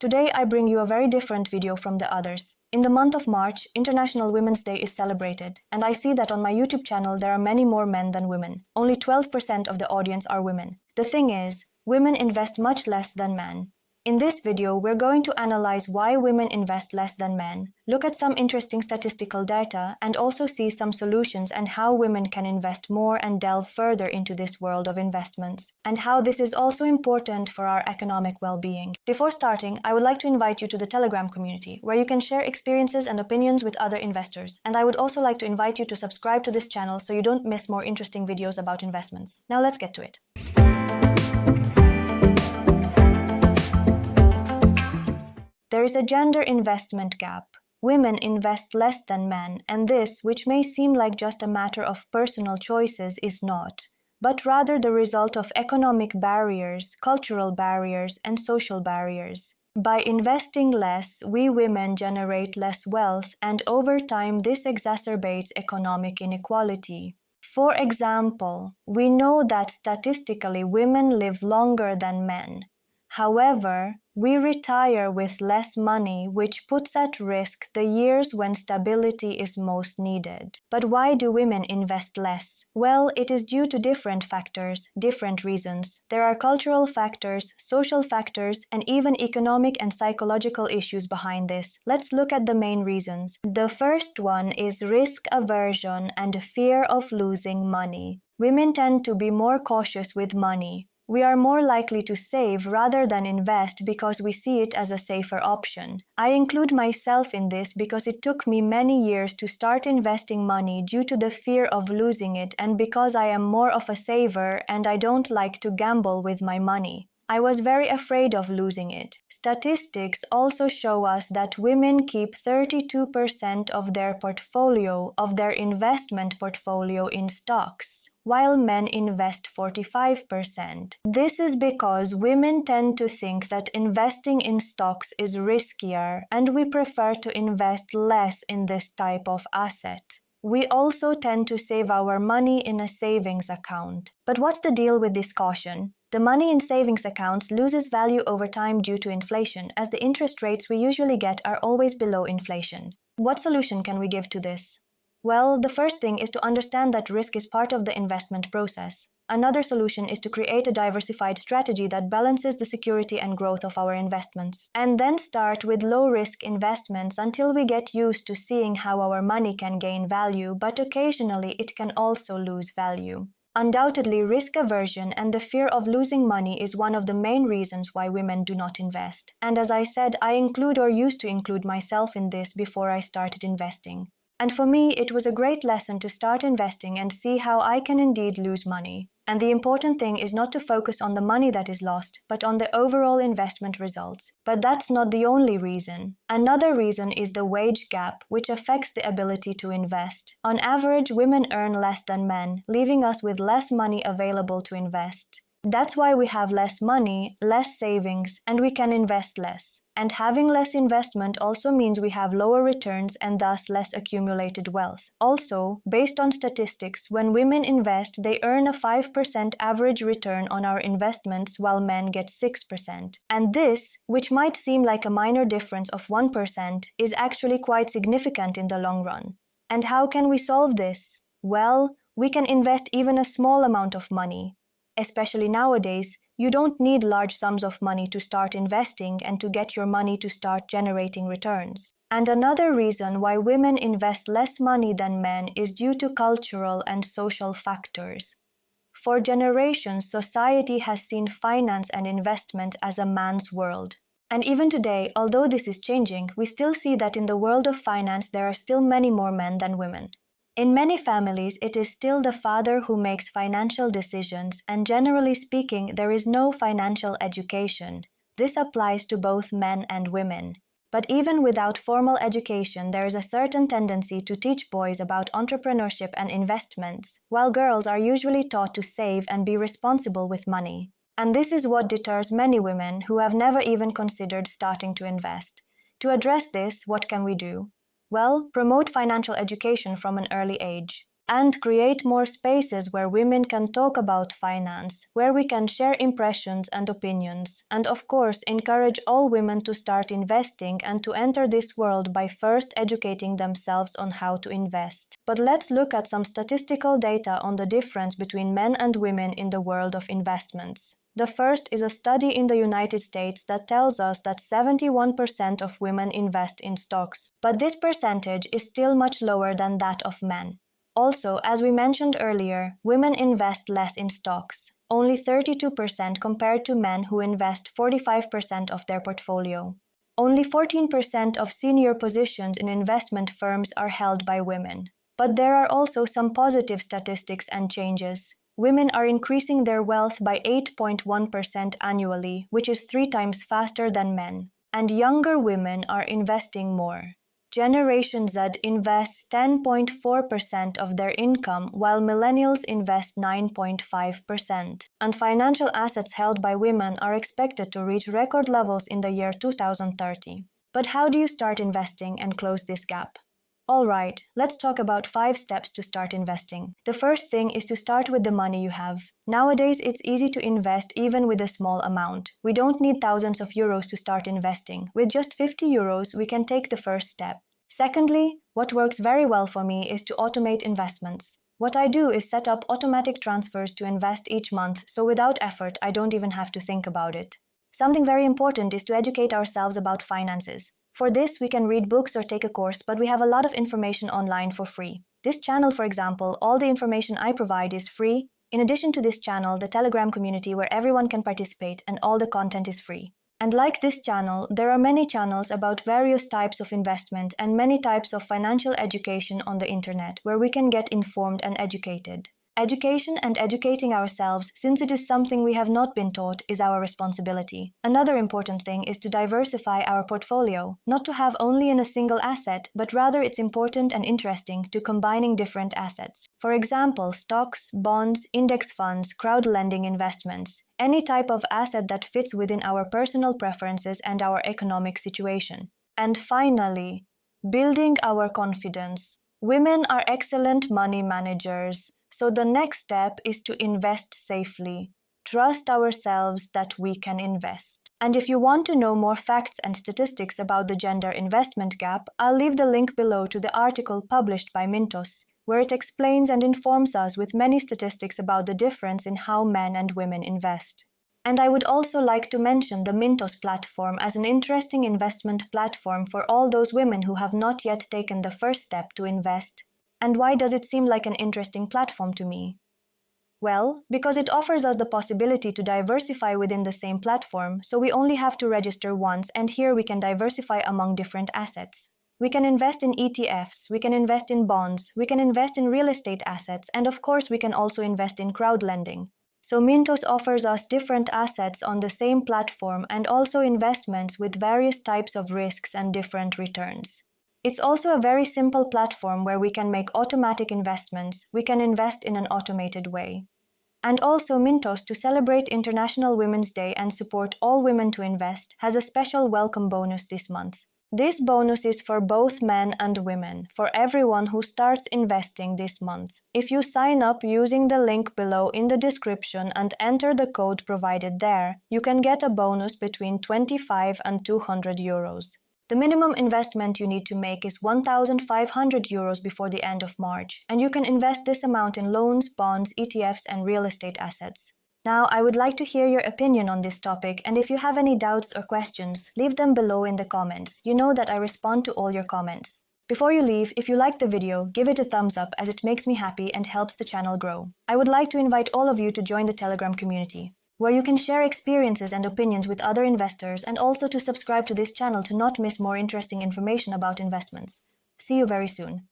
Today I bring you a very different video from the others. In the month of March, International Women's Day is celebrated, and I see that on my YouTube channel there are many more men than women. Only 12% of the audience are women. The thing is, women invest much less than men. In this video, we're going to analyze why women invest less than men, look at some interesting statistical data, and also see some solutions and how women can invest more and delve further into this world of investments, and how this is also important for our economic well-being. Before starting, I would like to invite you to the Telegram community, where you can share experiences and opinions with other investors. And I would also like to invite you to subscribe to this channel so you don't miss more interesting videos about investments. Now let's get to it. There is a gender investment gap. Women invest less than men, and this, which may seem like just a matter of personal choices, is not, but rather the result of economic barriers, cultural barriers, and social barriers. By investing less, we women generate less wealth, and over time this exacerbates economic inequality. For example, we know that statistically women live longer than men. However, we retire with less money, which puts at risk the years when stability is most needed. But why do women invest less? Well, it is due to different factors, different reasons. There are cultural factors, social factors, and even economic and psychological issues behind this. Let's look at the main reasons. The first one is risk aversion and fear of losing money. Women tend to be more cautious with money. We are more likely to save rather than invest because we see it as a safer option. I include myself in this because it took me many years to start investing money due to the fear of losing it, and because I am more of a saver and I don't like to gamble with my money. I was very afraid of losing it. Statistics also show us that women keep 32% of their portfolio, of their investment portfolio, in stocks, while men invest 45%. This is because women tend to think that investing in stocks is riskier, and we prefer to invest less in this type of asset. We also tend to save our money in a savings account. But what's the deal with this caution? The money in savings accounts loses value over time due to inflation, as the interest rates we usually get are always below inflation. What solution can we give to this? Well, the first thing is to understand that risk is part of the investment process. Another solution is to create a diversified strategy that balances the security and growth of our investments, and then start with low-risk investments until we get used to seeing how our money can gain value, but occasionally it can also lose value. Undoubtedly, risk aversion and the fear of losing money is one of the main reasons why women do not invest. And as I said, I include or used to include myself in this before I started investing. And for me, it was a great lesson to start investing and see how I can indeed lose money. And the important thing is not to focus on the money that is lost, but on the overall investment results. But that's not the only reason. Another reason is the wage gap, which affects the ability to invest. On average, women earn less than men, leaving us with less money available to invest. That's why we have less money, less savings, and we can invest less. And having less investment also means we have lower returns and thus less accumulated wealth. Also, based on statistics, when women invest, they earn a 5% average return on our investments while men get 6%. And this, which might seem like a minor difference of 1%, is actually quite significant in the long run. And how can we solve this? Well, we can invest even a small amount of money. Especially nowadays, you don't need large sums of money to start investing and to get your money to start generating returns. And another reason why women invest less money than men is due to cultural and social factors. For generations, society has seen finance and investment as a man's world. And even today, although this is changing, we still see that in the world of finance there are still many more men than women. In many families, it is still the father who makes financial decisions, and generally speaking, there is no financial education. This applies to both men and women. But even without formal education, there is a certain tendency to teach boys about entrepreneurship and investments, while girls are usually taught to save and be responsible with money. And this is what deters many women who have never even considered starting to invest. To address this, what can we do? Well, promote financial education from an early age. and create more spaces where women can talk about finance, where we can share impressions and opinions, and of course encourage all women to start investing and to enter this world by first educating themselves on how to invest. But let's look at some statistical data on the difference between men and women in the world of investments. The first is a study in the United States that tells us that 71% of women invest in stocks, but this percentage is still much lower than that of men. Also, as we mentioned earlier, women invest less in stocks, only 32% compared to men who invest 45% of their portfolio. Only 14% of senior positions in investment firms are held by women. But there are also some positive statistics and changes. Women are increasing their wealth by 8.1% annually, which is 3 times faster than men. And younger women are investing more. Generation Z invests 10.4% of their income, while millennials invest 9.5%. And financial assets held by women are expected to reach record levels in the year 2030. But how do you start investing and close this gap? Alright, let's talk about 5 steps to start investing. The first thing is to start with the money you have. Nowadays, it's easy to invest even with a small amount. We don't need thousands of euros to start investing. With just 50 euros, we can take the first step. Secondly, what works very well for me is to automate investments. What I do is set up automatic transfers to invest each month, so without effort, I don't even have to think about it. Something very important is to educate ourselves about finances. For this, we can read books or take a course, but we have a lot of information online for free. This channel, for example, all the information I provide is free. In addition to this channel, the Telegram community where everyone can participate and all the content is free. And like this channel, there are many channels about various types of investment and many types of financial education on the internet where we can get informed and educated. Education and educating ourselves, since it is something we have not been taught, is our responsibility. Another important thing is to diversify our portfolio, not to have only in a single asset, but rather it's important and interesting to combining different assets. For example, stocks, bonds, index funds, crowdlending investments, any type of asset that fits within our personal preferences and our economic situation. And finally, building our confidence. Women are excellent money managers. So the next step is to invest safely. Trust ourselves that we can invest. And if you want to know more facts and statistics about the gender investment gap, I'll leave the link below to the article published by Mintos, where it explains and informs us with many statistics about the difference in how men and women invest. And I would also like to mention the Mintos platform as an interesting investment platform for all those women who have not yet taken the first step to invest. And why does it seem like an interesting platform to me? Well, because it offers us the possibility to diversify within the same platform, so we only have to register once, and here we can diversify among different assets. We can invest in ETFs, we can invest in bonds, we can invest in real estate assets, and of course we can also invest in crowdlending. So Mintos offers us different assets on the same platform and also investments with various types of risks and different returns. It's also a very simple platform where we can make automatic investments. We can invest in an automated way. And also Mintos, to celebrate International Women's Day and support all women to invest, has a special welcome bonus this month. This bonus is for both men and women, for everyone who starts investing this month. If you sign up using the link below in the description and enter the code provided there, you can get a bonus between 25 and 200 euros. The minimum investment you need to make is 1,500 euros before the end of March, and you can invest this amount in loans, bonds, ETFs, and real estate assets. Now, I would like to hear your opinion on this topic, and if you have any doubts or questions, leave them below in the comments. You know that I respond to all your comments. Before you leave, if you liked the video, give it a thumbs up as it makes me happy and helps the channel grow. I would like to invite all of you to join the Telegram community, where you can share experiences and opinions with other investors, and also to subscribe to this channel to not miss more interesting information about investments. See you very soon.